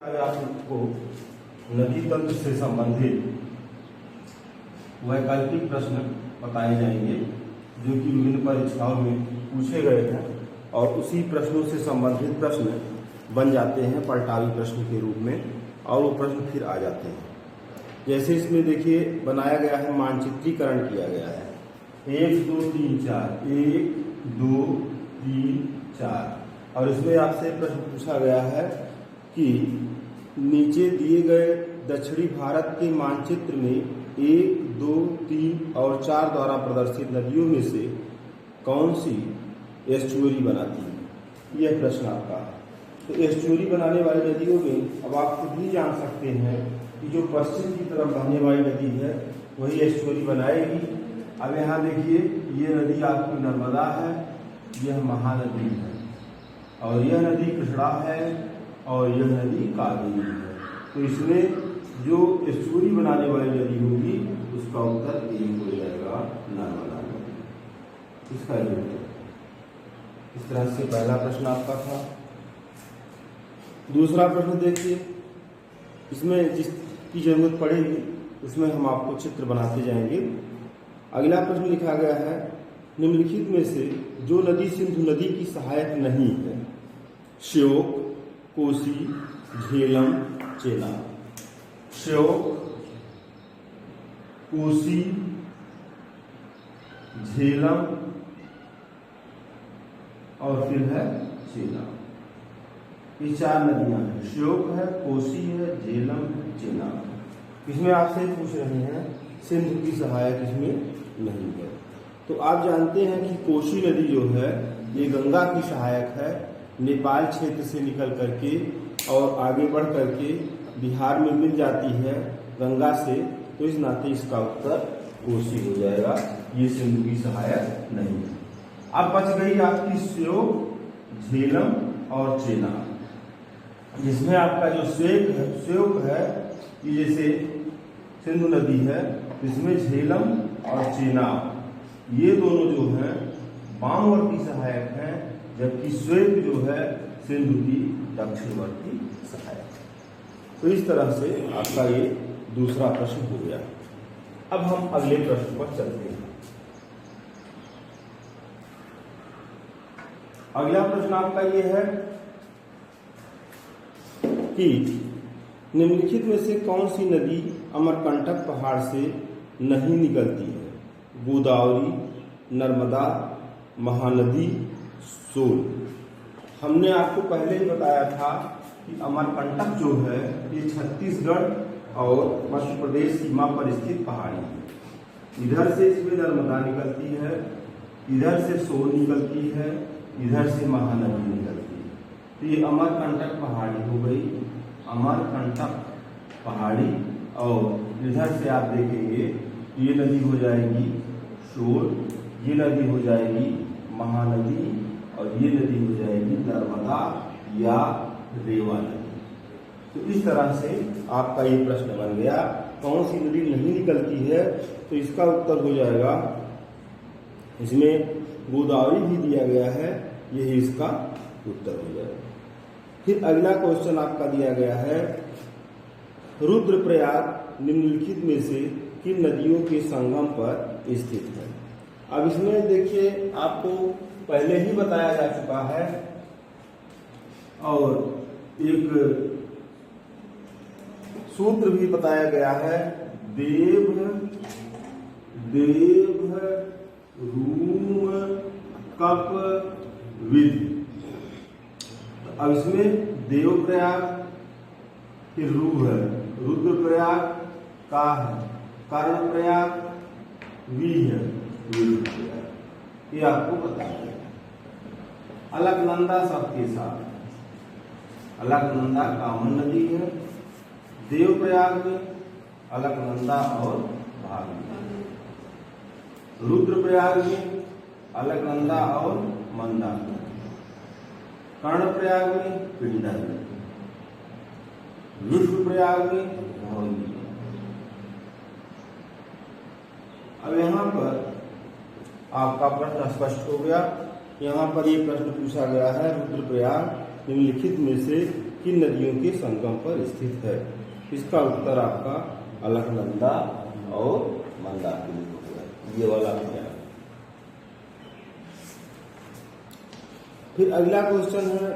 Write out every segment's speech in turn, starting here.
आपको नदी तंत्र से संबंधित वैकल्पिक प्रश्न बताए जाएंगे जो कि विभिन्न परीक्षाओं में पूछे गए हैं और उसी प्रश्नों से संबंधित प्रश्न बन जाते हैं पलटावी प्रश्न के रूप में और वो प्रश्न फिर आ जाते हैं। जैसे इसमें देखिए बनाया गया है, मानचित्रीकरण किया गया है 1 2 3 4 1 2 3 4 और इसमें आपसे प्रश्न पूछा गया है कि नीचे दिए गए दक्षिणी भारत के मानचित्र में 1 2 3 और 4 द्वारा प्रदर्शित नदियों में से कौन सी एस्चुअरी बनाती है। यह प्रश्न आपका है। तो एस्चुअरी बनाने वाली नदियों में अब आप खुद ही जान सकते हैं कि जो पश्चिम की तरफ बहने वाली नदी है वही एस्चुअरी बनाएगी। अब यहाँ देखिए, ये नदी आपकी नर्मदा है, यह महानदी है और यह नदी कृष्णा है और यह नदी कावेरी है। तो इसमें जो एस्चुअरी बनाने वाली नदी होगी उसका उत्तर एक हो जाएगा, नर्मदा नदी। इसका ये उत्तर। इस तरह से पहला प्रश्न आपका था। दूसरा प्रश्न देखिए, इसमें जिसकी जरूरत पड़ेगी उसमें हम आपको चित्र बनाते जाएंगे। अगला प्रश्न लिखा गया है, निम्नलिखित में से जो नदी सिंधु नदी की सहायक नहीं है, श्योक, कोसी, झेलम, चेनाब। श्योक, कोसी, झेलम और फिर है चेनाब। ये 4 नदियां हैं। श्योक है, कोसी है, झेलम है, चेनाब। इसमें आपसे पूछ रहे हैं सिंधु की सहायक इसमें नहीं है। तो आप जानते हैं कि कोसी नदी जो है ये गंगा की सहायक है। नेपाल क्षेत्र से निकल करके और आगे बढ़ करके बिहार में मिल जाती है गंगा से, तो इस नाते इसका उत्तर कोसी हो जाएगा। ये सिंधु की सहायक नहीं है। अब बच गई आपकी श्योक, झेलम और चेनाब, जिसमें आपका जो श्योक है ये जैसे सिंधु नदी है, इसमें झेलम और चेनाब ये दोनों जो हैं वामवर्ती सहायक हैं, जबकि श्वेत जो है सिंधु की दक्षिणवर्ती सहायक। तो इस तरह से आपका ये दूसरा प्रश्न हो गया। अब हम अगले प्रश्न पर चलते हैं। अगला प्रश्न आपका ये है कि निम्नलिखित में से कौन सी नदी अमरकंटक पहाड़ से नहीं निकलती है। गोदावरी, नर्मदा, महानदी, सोन। हमने आपको पहले ही बताया था कि अमरकंटक जो है ये छत्तीसगढ़ और मध्य प्रदेश सीमा पर स्थित पहाड़ी है। इधर से इसमें नर्मदा निकलती है, इधर से सोन निकलती है, इधर से महानदी निकलती है। तो ये अमरकंटक पहाड़ी हो गई, अमरकंटक पहाड़ी। और इधर से आप देखेंगे ये नदी हो जाएगी सोन, ये नदी हो जाएगी महानदी और ये नदी हो जाएगी नर्मदा या रेवा नदी। तो इस तरह से आपका ये प्रश्न बन गया, कौन सी नदी नहीं निकलती है। तो इसका उत्तर हो जाएगा, इसमें गोदावरी भी दिया गया है, यही इसका उत्तर हो जाएगा। फिर अगला क्वेश्चन आपका दिया गया है, रुद्रप्रयाग निम्नलिखित में से किन नदियों के संगम पर स्थित है। अब इसमें देखिए, आपको पहले ही बताया जा चुका है और एक सूत्र भी बताया गया है, देव रूम कप विधि। अब इसमें देवप्रयाग फिर रू है, रुद्रप्रयाग का है, कर्णप्रयाग वी है, रुद्रप्रयाग। ये आपको बताया है। अलकनंदा सबके साथ, अलकनंदा कामन नदी है। देवप्रयाग में अलकनंदा और भागीरथी। रुद्रप्रयाग में अलकनंदा और मंदाकिनी। कर्णप्रयाग में पिंडर। रुद्रप्रयाग में धौली। अब यहाँ पर आपका प्रश्न स्पष्ट हो गया। यहाँ पर ये प्रश्न पूछा गया है, रुद्रप्रयाग निम्नलिखित में से किन नदियों के संगम पर स्थित है? इसका उत्तर आपका अलकनंदा और मंदाकिनी होगा, ये वाला हो जाएगा। फिर अगला क्वेश्चन है,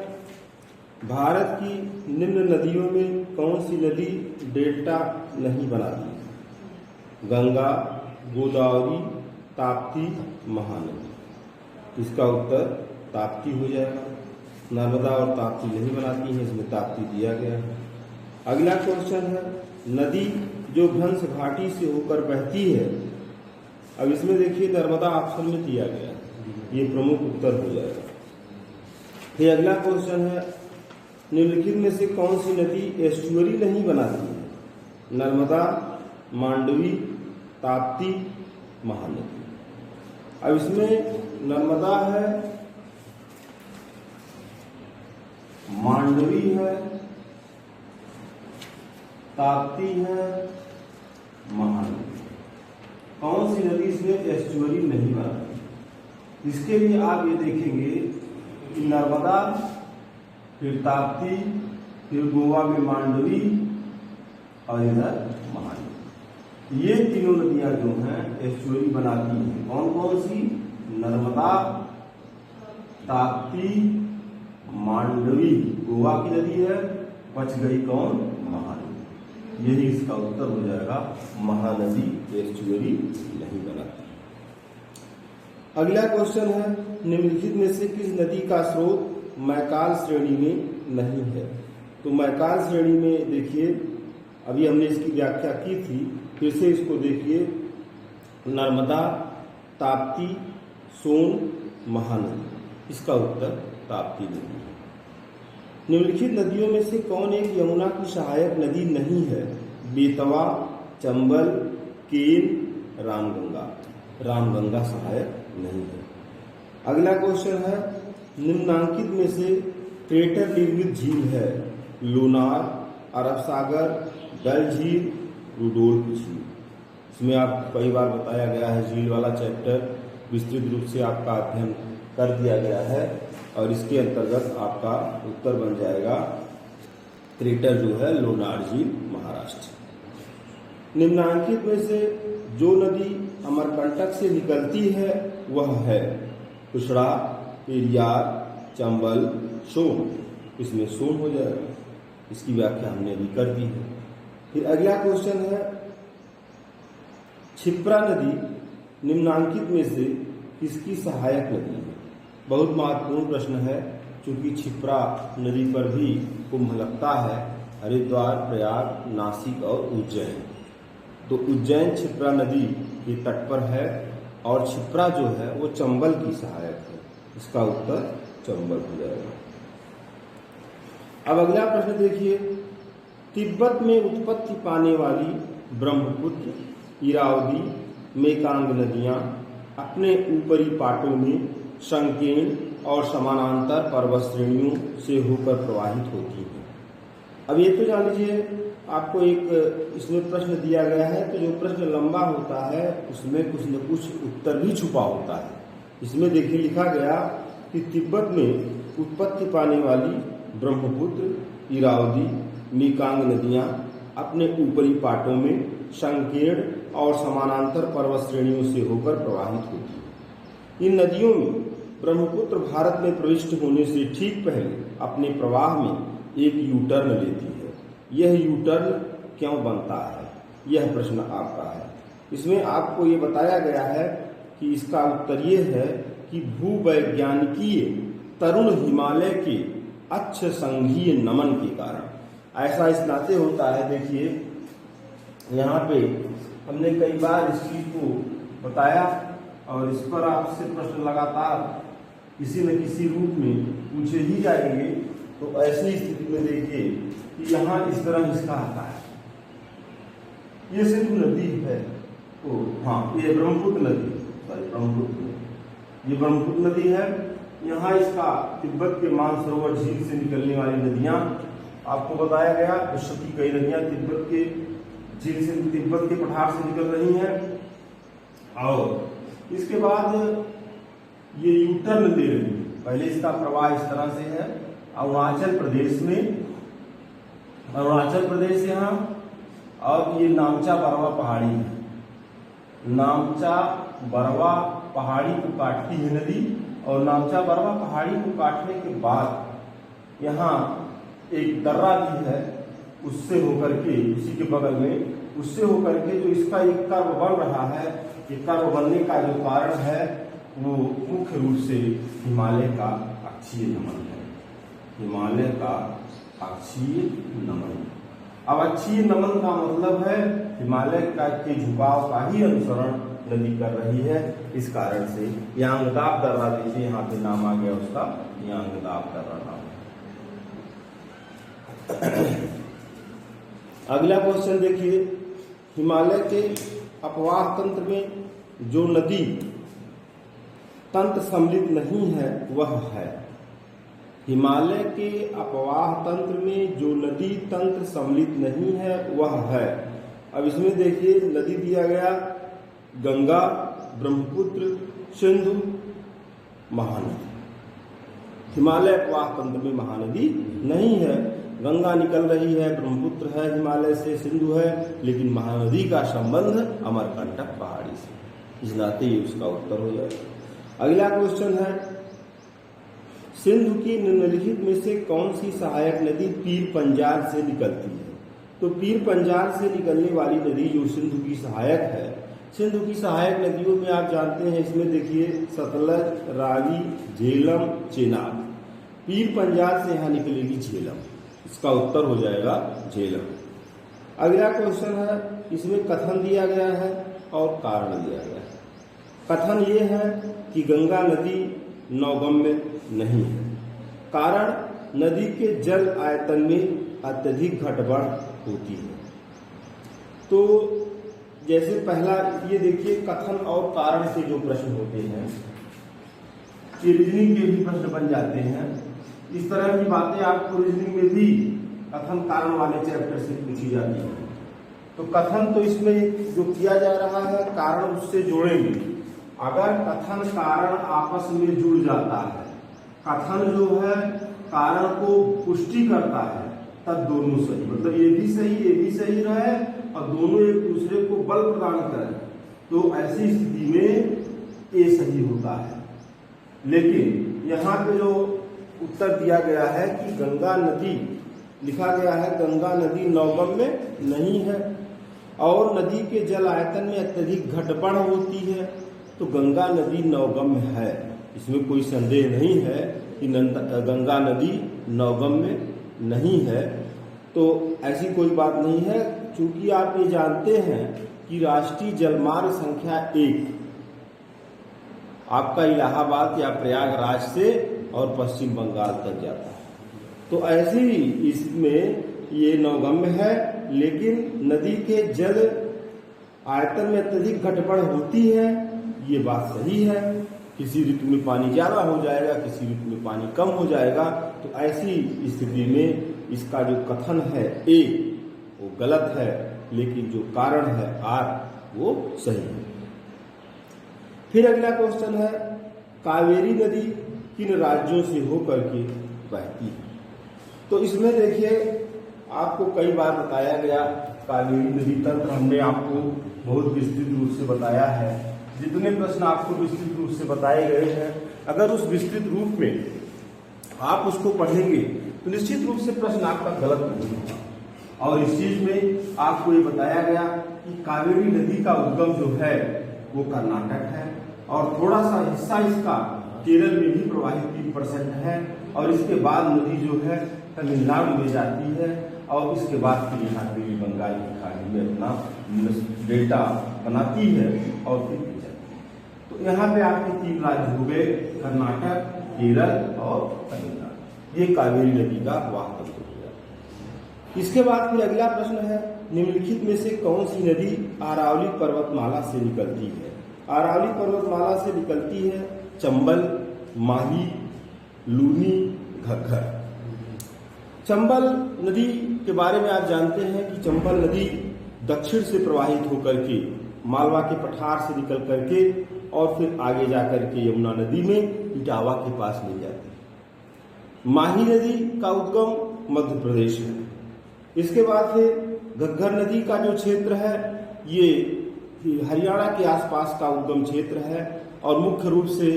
भारत की निम्न नदियों में कौन सी नदी डेल्टा नहीं बनाती? गंगा, गोदावरी, ताप्ती, महानदी। इसका उत्तर ताप्ती हो जाएगा। नर्मदा और ताप्ती नहीं बनाती हैं, इसमें ताप्ती दिया गया है। अगला क्वेश्चन है, नदी जो भ्रंश घाटी से होकर बहती है, अब इसमें देखिए नर्मदा ऑप्शन में दिया गया है, ये प्रमुख उत्तर हो जाएगा। फिर अगला क्वेश्चन है, निम्नलिखित में से कौन सी नदी एस्चुअरी नहीं बनाती है? नर्मदा, मांडवी, ताप्ती, महानदी। अब इसमें नर्मदा है, मांडवी है, ताप्ती है, महानदी। कौन सी नदी इसमें एस्चुअरी नहीं बनाती? इसके लिए आप ये देखेंगे कि नर्मदा, फिर ताप्ती, फिर गोवा में मांडवी और इधर महानदी। ये तीनों नदियां जो हैं एस्चुअरी बनाती हैं। कौन कौन सी? नर्मदा, ताप्ती, मांडवी गोवा की नदी है, बच गई कौन? महानदी। यही इसका उत्तर हो जाएगा, महानदी एस्चुअरी नहीं बनाती। अगला क्वेश्चन है, निम्नलिखित में से किस नदी का स्रोत मैकाल श्रेणी में नहीं है? तो मैकाल श्रेणी में देखिए, अभी हमने इसकी व्याख्या की थी, फिर से इसको देखिए, नर्मदा, ताप्ती, सोन, महानदी। इसका उत्तर ताप्ती नदी है। निम्नलिखित नदियों में से कौन एक यमुना की सहायक नदी नहीं है? बेतवा, चंबल, केन, रामगंगा। रामगंगा सहायक नहीं है। अगला क्वेश्चन है, निम्नांकित में से क्रेटर निर्मित झील है? लूनार, अरब सागर, डल झील, रुडोल्फ झील। इसमें आप कई बार बताया गया है, झील वाला चैप्टर विस्तृत रूप से आपका अध्ययन कर दिया गया है और इसके अंतर्गत आपका उत्तर बन जाएगा क्रेटर जो है लोनार झील, महाराष्ट्र। निम्नांकित में से जो नदी अमरकंटक से निकलती है वह है? कुशड़ा, पेरियार, चंबल, सोन। इसमें सोन हो जाएगा। इसकी व्याख्या हमने अभी कर दी है। फिर अगला क्वेश्चन है, क्षिप्रा नदी निम्नांकित में से किसकी सहायक नदी है? बहुत महत्वपूर्ण प्रश्न है, क्योंकि क्षिप्रा नदी पर भी कुंभ लगता है, हरिद्वार, प्रयाग, नासिक और उज्जैन। तो उज्जैन क्षिप्रा नदी के तट पर है और क्षिप्रा जो है वो चंबल की सहायक है। इसका उत्तर चंबल हो जाएगा। अब अगला प्रश्न देखिए, तिब्बत में उत्पत्ति पाने वाली ब्रह्मपुत्र, इरावदी, मेकांग नदियां अपने ऊपरी पाटों में संकीर्ण और समानांतर पर्वत श्रेणियों से होकर प्रवाहित होती हैं। अब ये तो जान लीजिए, आपको एक इसमें प्रश्न दिया गया है, तो जो प्रश्न लंबा होता है उसमें कुछ न कुछ उत्तर भी छुपा होता है। इसमें देखिए लिखा गया कि तिब्बत में उत्पत्ति पाने वाली ब्रह्मपुत्र, इरावदी, मेकांग नदियां अपने ऊपरी पाटों में संकीर्ण और समानांतर पर्वत श्रेणियों से होकर प्रवाहित होती है। इन नदियों में ब्रह्मपुत्र भारत में प्रविष्ट होने से ठीक पहले अपने प्रवाह में एक यू टर्न लेती है। यह यू टर्न क्यों बनता है, यह प्रश्न आपका है। इसमें आपको ये बताया गया है कि इसका उत्तर ये है कि भूवैज्ञानिकीय तरुण हिमालय के अक्ष संघीय नमन के कारण ऐसा इस नाते होता है। देखिए यहाँ पे हमने कई बार इस चीज को बताया और इस पर आपसे प्रश्न लगातार किसी न किसी रूप में पूछे ही जाएंगे। तो ऐसी स्थिति में देखिए कि यहाँ इस तरह इसका आता है, ये सिर्फ नदी है। तो हाँ, ये ब्रह्मपुत्र नदी, सॉरी ब्रह्मपुत्र, ये ब्रह्मपुत्र नदी है। यहाँ इसका तिब्बत के मानसरोवर झील से निकलने वाली नदियां आपको बताया गया। विश्व की कई नदियां तिब्बत के झील से, तिब्बत के पठार से निकल रही हैं और इसके बाद ये यूटर्न दे रही है। पहले इसका प्रवाह इस तरह से है, अरुणाचल प्रदेश में अरुणाचल प्रदेश यहाँ, और ये नामचा बरवा पहाड़ी है। नामचा बरवा पहाड़ी को काटती है नदी, और नामचा बरवा पहाड़ी को काटने के बाद यहाँ एक दर्रा भी है, उससे होकर के, उसी के बगल में, उससे होकर के जो इसका एक कर्व बन रहा है, ये कर्व बनने का जो कारण है वो मुख्य रूप से हिमालय का अक्षीय नमन है। हिमालय का अक्षीय नमन। अब अक्षीय नमन का मतलब है हिमालय का के झुकाव का ही अनुसरण नदी कर रही है। इस कारण से यहाँ अंगदाब दर्रा, देखिए यहाँ पे नाम आ गया उसका, यहाँ अंगदाब दर्रा नाम। अगला क्वेश्चन देखिए, हिमालय के अपवाह तंत्र में जो नदी तंत्र सम्मिलित नहीं है वह है। हिमालय के अपवाह तंत्र में जो नदी तंत्र सम्मिलित नहीं है वह है। अब इसमें देखिए नदी दिया गया गंगा, ब्रह्मपुत्र, सिंधु, महानदी। हिमालय अपवाह तंत्र में महानदी नहीं है। गंगा निकल रही है, ब्रह्मपुत्र है हिमालय से, सिंधु है, लेकिन महानदी का संबंध अमरकंटक पहाड़ी से। इस नाते ये उसका उत्तर हो जाएगा। अगला क्वेश्चन है, सिंधु की निम्नलिखित में से कौन सी सहायक नदी पीर पंजाल से निकलती है? तो पीर पंजाल से निकलने वाली नदी जो सिंधु की सहायक है, सिंधु की सहायक नदियों में आप जानते हैं, इसमें देखिए सतलज, रावी, झेलम, चेनाब। पीर पंजाल से यहाँ निकलेगी झेलम, इसका उत्तर हो जाएगा झेलम। अगला क्वेश्चन है, इसमें कथन दिया गया है और कारण दिया गया है। कथन ये है कि गंगा नदी नौगम्य नहीं है। कारण नदी के जल आयतन में अत्यधिक घटबढ़ होती है। तो जैसे पहला ये देखिए, कथन और कारण से जो प्रश्न होते हैं ये रीजनिंग के भी प्रश्न बन जाते हैं। इस तरह की बातें आपको रीजनिंग में भी कथन कारण वाले चैप्टर से पूछी जाती है। तो कथन तो इसमें जो किया जा रहा है, कारण उससे जोड़ेंगे। अगर कथन कारण आपस में जुड़ जाता है, कथन जो है कारण को पुष्टि करता है, तब दोनों सही, मतलब ये भी सही रहे और दोनों एक दूसरे को बल प्रदान करें, तो ऐसी स्थिति में ये सही होता है। लेकिन यहाँ पे जो उत्तर दिया गया है कि गंगा नदी, लिखा गया है गंगा नदी नौगम्य नहीं है और नदी के जल आयतन में अत्यधिक घटबढ़ होती है, तो गंगा नदी नौगम्य है। इसमें कोई संदेह नहीं है कि गंगा नदी नौगम्य नहीं है। तो ऐसी कोई बात नहीं है, क्योंकि आप ये जानते हैं कि राष्ट्रीय जलमार्ग संख्या 1 आपका इलाहाबाद या प्रयागराज से और पश्चिम बंगाल तक जाता है। तो ऐसे ही इसमें ये नौगम्य है, लेकिन नदी के जल आयतन में अत्यधिक घटबढ़ होती है, ये बात सही है। किसी ऋतु में पानी ज्यादा हो जाएगा, किसी ऋतु में पानी कम हो जाएगा। तो ऐसी स्थिति में इसका जो कथन है ए वो गलत है, लेकिन जो कारण है आर वो सही है। फिर अगला क्वेश्चन है, कावेरी नदी किन राज्यों से होकर के बहती है? तो इसमें देखिए आपको कई बार बताया गया कावेरी नदी तंत्र, हमने आपको बहुत विस्तृत रूप से बताया है। जितने प्रश्न आपको विस्तृत रूप से बताए गए हैं, अगर उस विस्तृत रूप में आप उसको पढ़ेंगे तो निश्चित रूप से प्रश्न आपका गलत नहीं होगा। और इस चीज में आपको ये बताया गया कि कावेरी नदी का उद्गम जो है वो कर्नाटक है और थोड़ा सा हिस्सा इसका केरल में भी प्रवाहित 3% है, और इसके बाद नदी जो है तमिलनाडु में जाती है और इसके बाद फिर यहाँ पे बंगाल की खाड़ी में अपना डेल्टा बनाती है और फिर जाती है। तो यहाँ पे आपके 3 राज्य हो गए, कर्नाटक, केरल और तमिलनाडु। ये कावेरी नदी का वाह तंत्र हो गया। इसके बाद फिर अगला प्रश्न है, निम्नलिखित में से कौन सी नदी अरावली पर्वतमाला से निकलती है? अरावली पर्वतमाला से निकलती है चंबल, माही, लूनी, घग्गर। चंबल नदी के बारे में आप जानते हैं कि चंबल नदी दक्षिण से प्रवाहित होकर के मालवा के पठार से निकल करके और फिर आगे जाकर के यमुना नदी में इटावा के पास मिल जाती है। माही नदी का उद्गम मध्य प्रदेश है इसके बाद फिर घग्गर नदी का जो क्षेत्र है ये हरियाणा के आसपास का उद्गम क्षेत्र है और मुख्य रूप से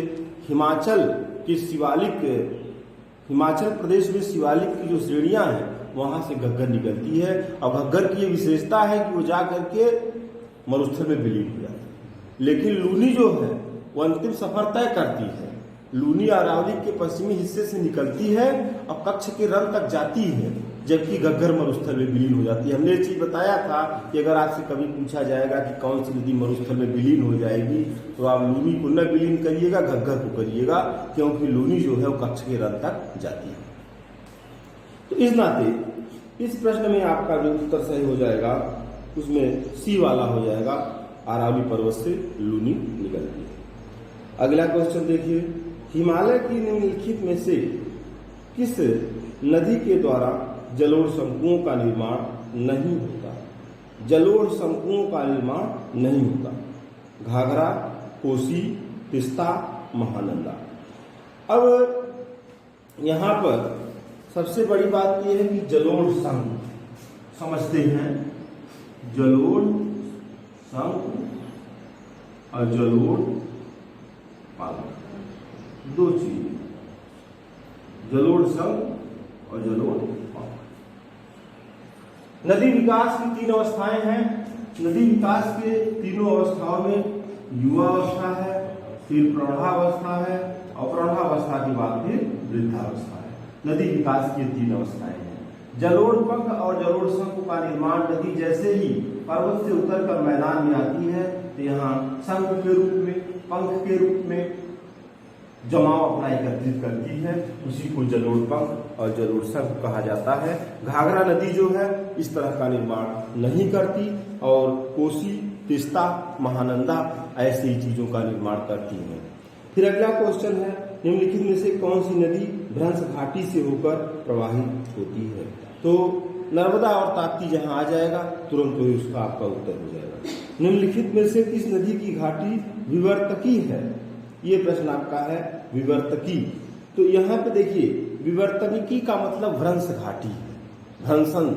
हिमाचल प्रदेश में शिवालिक की जो श्रेणियां हैं वहां से घग्गर निकलती है। और घग्गर की ये विशेषता है कि वो जा करके मरुस्थल में विलीन हो जाती है। लेकिन लूनी जो है वो अंतिम सफर तय करती है। लूनी अरावली के पश्चिमी हिस्से से निकलती है और कच्छ के रन तक जाती है, जबकि घग्गर मरुस्थल में विलीन हो जाती है। हमने ये चीज बताया था कि अगर आपसे कभी पूछा जाएगा कि कौन सी नदी मरुस्थल में विलीन हो जाएगी तो आप लूनी को न विलीन करिएगा, घग्गर को करिएगा, क्योंकि लूनी जो है वो कच्छ के रन तक जाती है। तो इस नाते इस प्रश्न में आपका जो उत्तर सही हो जाएगा उसमें सी वाला हो जाएगा, अरावली पर्वत से लूनी निकलती है। अगला क्वेश्चन देखिए, हिमालय की निम्नलिखित में से किस नदी के द्वारा जलोढ़ शंकुओं का निर्माण नहीं होता? जलोढ़ शंकुओं का निर्माण नहीं होता। घाघरा, कोसी, तिस्ता, महानंदा। अब यहाँ पर सबसे बड़ी बात यह है कि जलोढ़ शंकु समझते हैं। जलोढ़ शंकु और जलोढ़ पालक दो चीज, जलोढ़ शंकु और जलोढ़ पालक। नदी विकास की तीन अवस्थाएं हैं। नदी विकास के तीनों अवस्थाओं में युवा अवस्था है, फिर प्रौढ़ावस्था है और प्रौढ़ावस्था के बाद फिर वृद्धावस्था है। नदी विकास की तीन अवस्थाएं हैं। जलोढ़ पंख और जलोढ़ शंकु का निर्माण नदी जैसे ही पर्वत से उतरकर मैदान में आती है तो यहाँ शंकु के रूप में, पंख के रूप में जमाव अपना एकत्रित करती है, उसी को जलोढ़ पंख और जलोढ़ शंकु कहा जाता है। घाघरा नदी जो है इस तरह का निर्माण नहीं करती और कोसी, तिस्ता, महानंदा ऐसी चीजों का निर्माण करती है। फिर अगला क्वेश्चन है, निम्नलिखित में से कौन सी नदी भ्रंश घाटी से होकर प्रवाहित होती है? तो नर्मदा और ताप्ती जहां आ जाएगा तुरंत ही उसका आपका उत्तर हो जाएगा। निम्नलिखित में से किस नदी की घाटी विवर्तकी है? ये प्रश्न आपका है विवर्तकी। तो यहाँ पे देखिए, विवर्तनिकी का मतलब भ्रंश घाटी है। भ्रंशन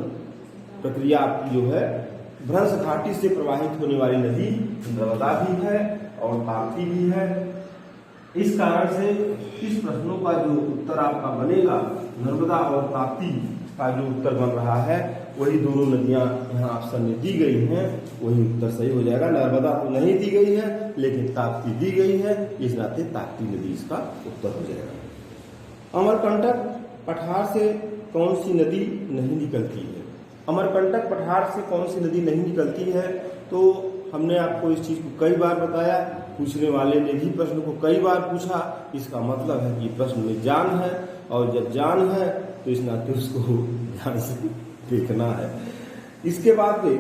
प्रक्रिया आपकी जो है भ्रंश घाटी से प्रवाहित होने वाली नदी नर्मदा भी है और ताप्ती भी है। इस कारण से इस प्रश्नों का जो उत्तर आपका बनेगा, नर्मदा और ताप्ती का जो उत्तर बन रहा है वही दोनों नदियां यहाँ ऑप्शन में दी गई हैं, वही उत्तर सही हो जाएगा। नर्मदा तो नहीं दी गई है लेकिन ताप्ती दी गई है, इस नाते ताप्ती नदी इसका उत्तर हो जाएगा। अमरकंटक पठार से कौन सी नदी नहीं निकलती है? अमरकंटक पठार से कौन सी नदी नहीं निकलती है? तो हमने आपको इस चीज को कई बार बताया, पूछने वाले ने भी प्रश्न को कई बार पूछा। इसका मतलब है कि प्रश्न में जान है और जब जान है तो इस नाते उसको ध्यान से देखना है। इसके बाद में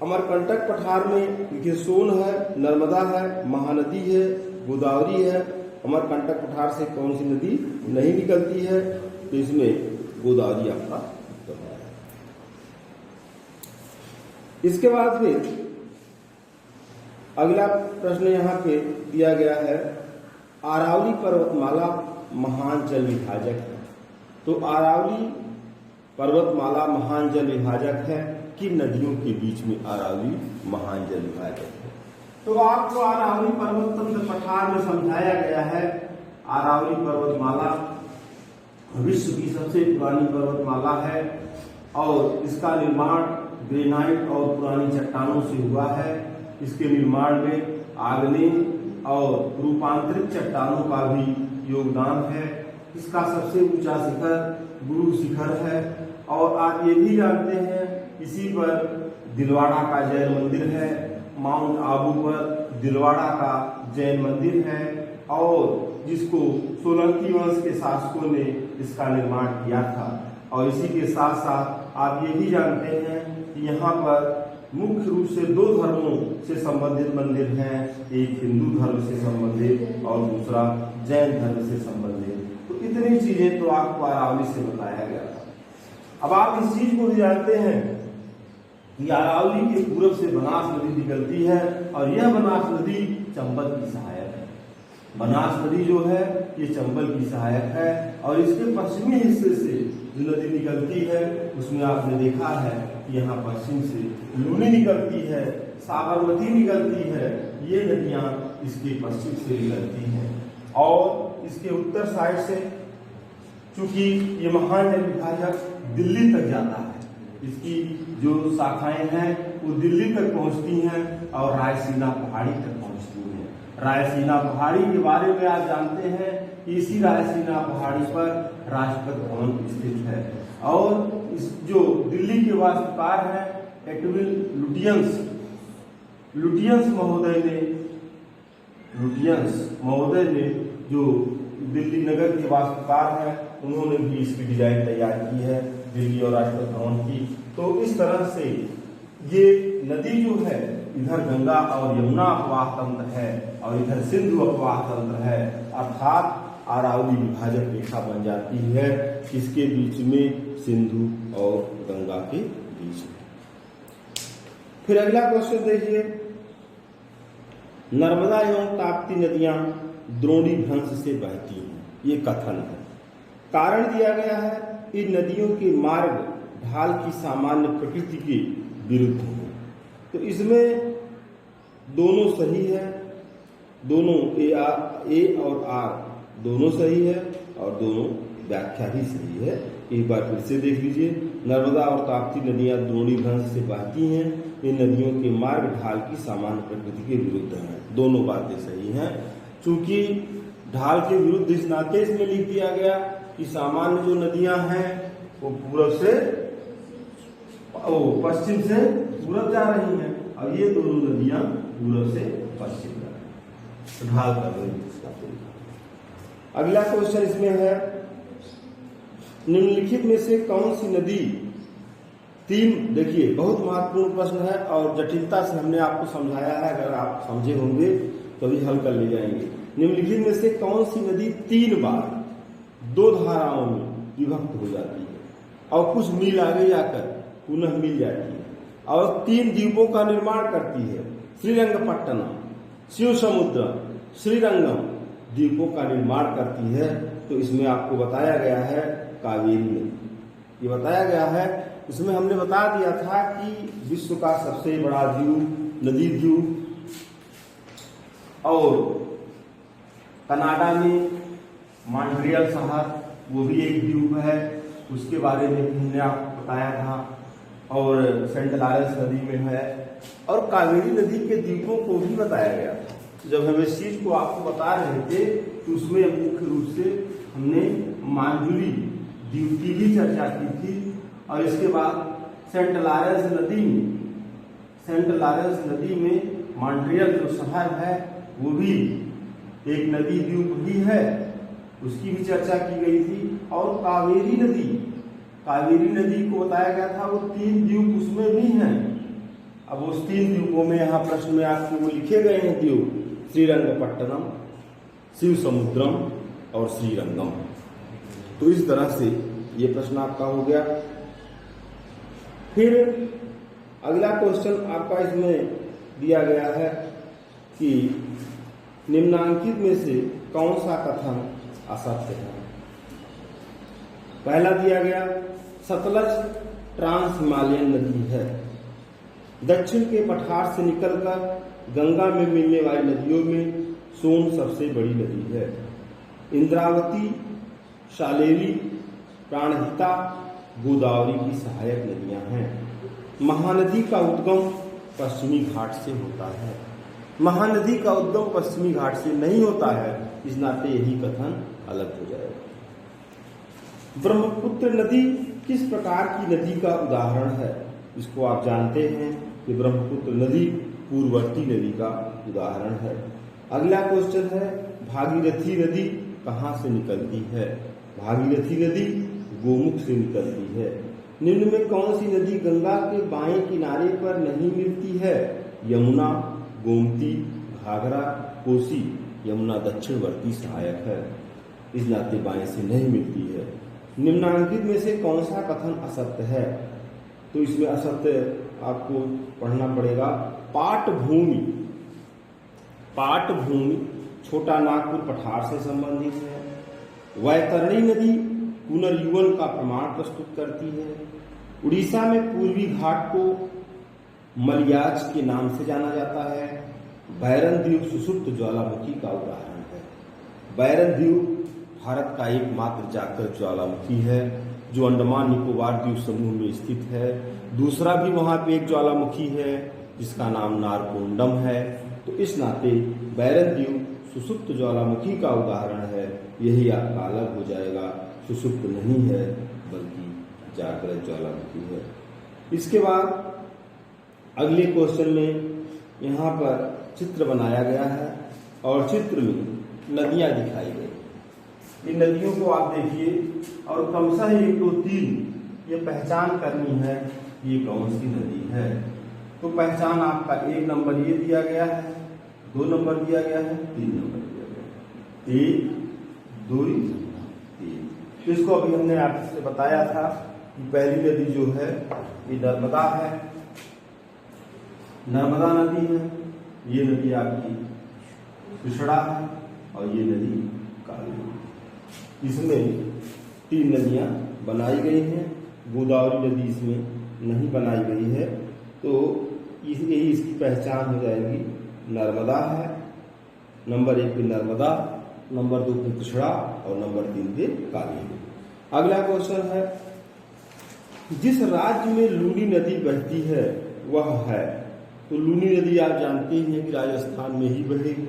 अमरकंटक पठार में देखिए सोन है, नर्मदा है, महानदी है, गोदावरी है। अमरकंटक पठार से कौन सी नदी नहीं निकलती है? तो इसमें गोदावरी आपका उत्तर है। इसके बाद में अगला प्रश्न यहाँ पे दिया गया है, अरावली पर्वतमाला महान जल विभाजक है। तो अरावली पर्वतमाला महान जल विभाजक है, किन नदियों के बीच में अरावली महान जल विभाजक है? तो आपको अरावली पर्वत तंत्र पठार में समझाया गया है। अरावली पर्वतमाला विश्व की सबसे पुरानी पर्वतमाला है और इसका निर्माण ग्रेनाइट और पुरानी चट्टानों से हुआ है। इसके निर्माण में आग्नेय और रूपांतरित चट्टानों का भी योगदान है। इसका सबसे ऊंचा शिखर गुरु शिखर है और आप ये भी जानते हैं इसी पर दिलवाड़ा का जैन मंदिर है। माउंट आबू पर दिलवाड़ा का जैन मंदिर है और जिसको सोलंकी वंश के शासकों ने इसका निर्माण किया था। और इसी के साथ साथ आप ये भी जानते हैं कि यहाँ पर मुख्य रूप से दो धर्मों से संबंधित मंदिर हैं, एक हिंदू धर्म से संबंधित और दूसरा जैन धर्म से संबंधित। तो इतनी चीजें तो आपको अरावली से बताया गया था। अब आप इस चीज को भी जानते हैं कि अरावली के पूर्व से बनास नदी निकलती है और यह बनास नदी चंबल की सहायक है। बनास नदी जो है ये चंबल की सहायक है और इसके पश्चिमी हिस्से से जो नदी निकलती है उसमें आपने देखा है कि यहाँ पश्चिम से लूनी निकलती है, साबरमती निकलती है, ये नदियाँ इसके पश्चिम से निकलती हैं। और इसके उत्तर साइड से चूंकि ये महान जल विभाजक दिल्ली तक जाता है, इसकी जो शाखाएं हैं वो दिल्ली तक पहुंचती हैं और रायसीना पहाड़ी तक पहुंचती हैं। रायसीना पहाड़ी के बारे में आप जानते हैं कि इसी रायसीना पहाड़ी पर राष्ट्रपति भवन स्थित है। और इस जो दिल्ली के वास्तुकार हैं एडविन लुटियंस महोदय ने जो दिल्ली नगर के वास्तुकार हैं उन्होंने भी इसकी डिजाइन तैयार की है दिल्ली और राष्ट्रपति भवन की। तो इस तरह से ये नदी जो है इधर गंगा और यमुना अपवाह तंत्र है और इधर सिंधु अपवाह तंत्र है, अर्थात अरावली विभाजक रेखा बन जाती है इसके बीच में, सिंधु और गंगा के बीच में। फिर अगला क्वेश्चन देखिए, नर्मदा एवं ताप्ती नदियां द्रोणी भ्रंश से बहती हैं, ये कथन है। कारण दिया गया है इन नदियों के मार्ग ढाल की सामान्य प्रकृति के विरुद्ध है। तो इसमें दोनों सही है, दोनों ए और आर दोनों सही है और दोनों व्याख्या ही सही है। एक बार फिर से देख लीजिए, नर्मदा और ताप्ती नदियां द्रोणी भ्रंश से बहती हैं, इन नदियों के मार्ग ढाल की सामान्य प्रकृति के विरुद्ध हैं, दोनों बातें सही हैं। चूंकि ढाल के विरुद्ध इस नाते इसमें लिख दिया गया कि सामान्य जो नदियां हैं वो पूरब से पश्चिम से पूरब जा रही हैं और ये दोनों नदियां पूरब से पश्चिम जा रही हैं, ढाल कर रही है। अगला क्वेश्चन इसमें है, निम्नलिखित में से कौन सी नदी तीन, देखिए बहुत महत्वपूर्ण प्रश्न है और जटिलता से हमने आपको समझाया है, अगर आप समझे होंगे तो भी हल कर ले जाएंगे। निम्नलिखित में से कौन सी नदी 3 बार 2 धाराओं में विभक्त हो जाती है और कुछ मील आगे जाकर पुनः मिल जाती है और 3 द्वीपों का निर्माण करती है, श्रीरंगपट्टनम, शिव समुद्र, श्रीरंगम द्वीपों का निर्माण करती है। तो इसमें आपको बताया गया है कावेरी नदी, ये बताया गया है। इसमें हमने बता दिया था कि विश्व का सबसे बड़ा द्वीप, नदी द्वीप, और कनाडा में मॉन्ट्रियल शहर वो भी एक द्वीप है, उसके बारे में भी हमने आपको बताया था। और सेंट लॉरेंस नदी में है और कावेरी नदी के द्वीपों को भी बताया गया था। जब हम इस चीज को आपको बता रहे थे तो उसमें मुख्य रूप से हमने मांजुली द्वीप की भी चर्चा की थी और इसके बाद सेंट लॉरेंस नदी में मॉन्ट्रियल जो शहर है वो भी एक नदी द्वीप ही है, उसकी भी चर्चा की गई थी। और कावेरी नदी को बताया गया था वो 3 द्वीप उसमें भी हैं। अब उस 3 द्वीपों में यहाँ प्रश्न में आपको वो लिखे गए हैं द्वीप, श्रीरंगपट्टनम, शिव समुद्रम और श्रीरंगम। तो इस तरह से ये प्रश्न आपका हो गया। फिर अगला क्वेश्चन आपका इसमें दिया गया है कि निम्नांकित में से कौन सा कथन असत्य है। पहला दिया गया, सतलज ट्रांस हिमालयन नदी है, दक्षिण के पठार से निकलकर गंगा में मिलने वाली नदियों में सोन सबसे बड़ी नदी है। इंद्रावती, शालेवी, प्राणहिता, गोदावरी की सहायक नदियां हैं। महानदी का उद्गम पश्चिमी घाट से होता है। महानदी का उद्गम पश्चिमी घाट से नहीं होता है, इस नाते यही कथन अलग हो जाएगा। ब्रह्मपुत्र नदी किस प्रकार की नदी का उदाहरण है? इसको आप जानते हैं कि ब्रह्मपुत्र नदी पूर्ववर्ती नदी का उदाहरण है। अगला क्वेश्चन है, भागीरथी नदी कहाँ से निकलती है? भागीरथी नदी गोमुख से निकलती है। निम्न में कौन सी नदी गंगा के बाएं किनारे पर नहीं मिलती है? यमुना, गोमती, घाघरा, कोसी। यमुना दक्षिणवर्ती सहायक है, इस नाते बाएं से नहीं मिलती है। निम्नांकित में से कौन सा कथन असत्य है? तो इसमें असत्य आपको पढ़ना पड़ेगा। पाटभूमि छोटा नागपुर पठार से संबंधित है। वैतरणी नदी पुनर्युवन का प्रमाण प्रस्तुत करती है। उड़ीसा में पूर्वी घाट को मलयाज के नाम से जाना जाता है। बैरन द्वीप सुषुप्त ज्वालामुखी का उदाहरण है। बैरन द्वीप भारत का एकमात्र जागृत ज्वालामुखी है जो अंडमान निकोबार द्वीप समूह में स्थित है। दूसरा भी वहां पे एक ज्वालामुखी है जिसका नाम नारकोंडम है। तो इस नाते बैरन द्वीप सुषुप्त ज्वालामुखी का उदाहरण है। यही आपका अलग हो जाएगा, सुषुप्त नहीं है बल्कि जागृत ज्वालामुखी है। इसके बाद अगले क्वेश्चन में यहाँ पर चित्र बनाया गया है और चित्र में नदियां दिखाई गई। इन नदियों को आप देखिए और क्रमशः 1, 2, 3 ये पहचान करनी है ये कौन सी नदी है। तो पहचान आपका 1 नंबर ये दिया गया है, 2 नंबर दिया गया है, 3 नंबर दिया गया है। 1, 2, 3। इसको अभी हमने आपसे बताया था कि पहली नदी जो है ये नर्मदा है, नर्मदा नदी है। ये नदी आपकी कृष्णा है और ये नदी काली। इसमें 3 नदियां बनाई गई हैं, गोदावरी नदी इसमें नहीं बनाई गई है। तो यही इसकी पहचान हो जाएगी, नर्मदा है। नंबर 1 पे नर्मदा, नंबर 2 पे कृष्णा और नंबर 3 पे काली। अगला क्वेश्चन है, जिस राज्य में लूनी नदी बहती है वह है। तो लूनी नदी आप जानते ही हैं कि राजस्थान में ही बहेगी।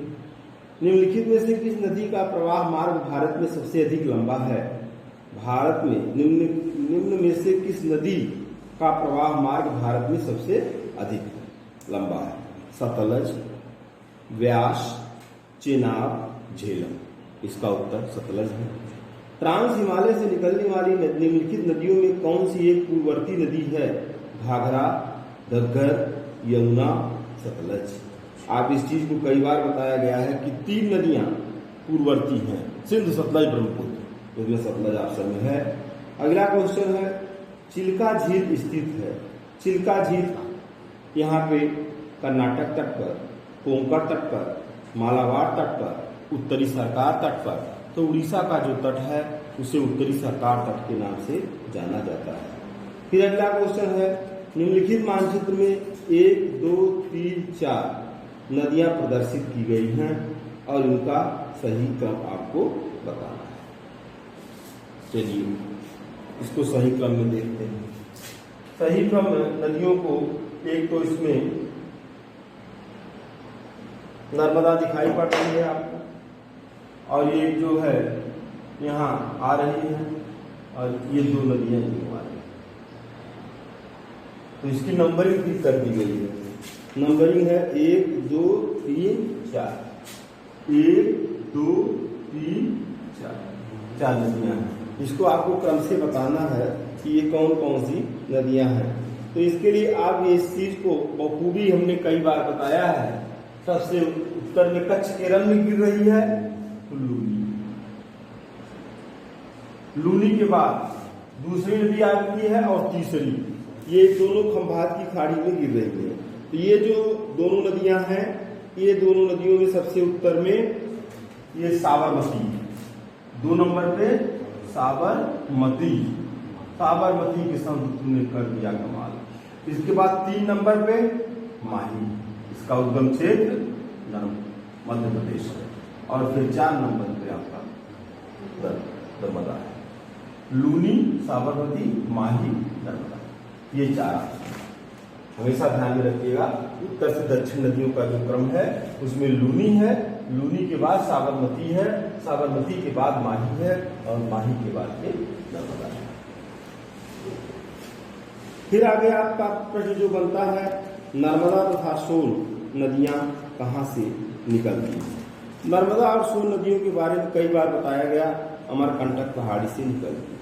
निम्नलिखित में से किस नदी का प्रवाह मार्ग भारत में सबसे अधिक लंबा है। भारत में निम्न में से किस नदी का प्रवाह मार्ग भारत में सबसे अधिक लंबा है। सतलज, व्यास, चेनाब, झेलम। इसका उत्तर सतलज है। ट्रांस हिमालय से निकलने वाली निम्नलिखित नदियों में कौन सी एक पूर्ववर्ती नदी है। घाघरा, घग्गर, यमुना, सतलज। आप इस चीज को कई बार बताया गया है कि 3 नदियां पूर्ववर्ती हैं, सिंधु, सतलज, ब्रह्मपुत्र। इसमें सतलज ऑप्शन में है। अगला क्वेश्चन है, चिल्का झील स्थित है। चिल्का झील यहाँ पे कर्नाटक तट पर, कोंकण तट पर, मालाबार तट पर, उत्तरी सरकार तट पर। तो उड़ीसा का जो तट है उसे उत्तरी सरकार तट के नाम से जाना जाता है। फिर अगला क्वेश्चन है, निम्नलिखित मानचित्र में 1, 2, 3, 4 नदियां प्रदर्शित की गई हैं और उनका सही क्रम आपको बताना है। चलिए इसको सही क्रम में देखते हैं। सही क्रम नदियों को, एक तो इसमें नर्मदा दिखाई पड़ रही है आपको और ये जो है यहाँ आ रही है और ये 2 नदियां क्यों आ रही है। तो इसकी नंबरिंग भी कर दी गई है। नंबरिंग है 1, 2, 3, 4। 1, 2, 3, 4 नदियां हैं। इसको आपको क्रम से बताना है कि ये कौन कौन सी नदियां हैं। तो इसके लिए आप इस चीज को बखूबी हमने कई बार बताया है। सबसे उत्तर में कच्छ केरल में गिर रही है लूनी। लूनी के बाद दूसरी नदी आपकी है और तीसरी, ये दोनों खंभात की खाड़ी में गिर रही है। तो ये जो दोनों नदियां हैं, ये दोनों नदियों में सबसे उत्तर में ये साबरमती, 2 नंबर पे साबरमती। साबरमती के संग तुमने कर दिया कमाल। इसके बाद 3 नंबर पे माही, इसका उद्गम क्षेत्र मध्य प्रदेश है। और फिर 4 नंबर पे आपका नर्मदा है। लूनी, साबरमती, माही, नर्मदा, ये 4 हमेशा ध्यान में रखिएगा। उत्तर से दक्षिण नदियों का जो क्रम है उसमें लूनी है, लूनी के बाद साबरमती है, साबरमती के बाद माही है और माही के बाद में नर्मदा है। फिर आगे आपका प्रश्न जो बनता है, नर्मदा तथा सोन नदियां कहां से निकलती हैं। नर्मदा और सोन नदियों के बारे में कई बार बताया गया, अमरकंटक पहाड़ी से निकलती है।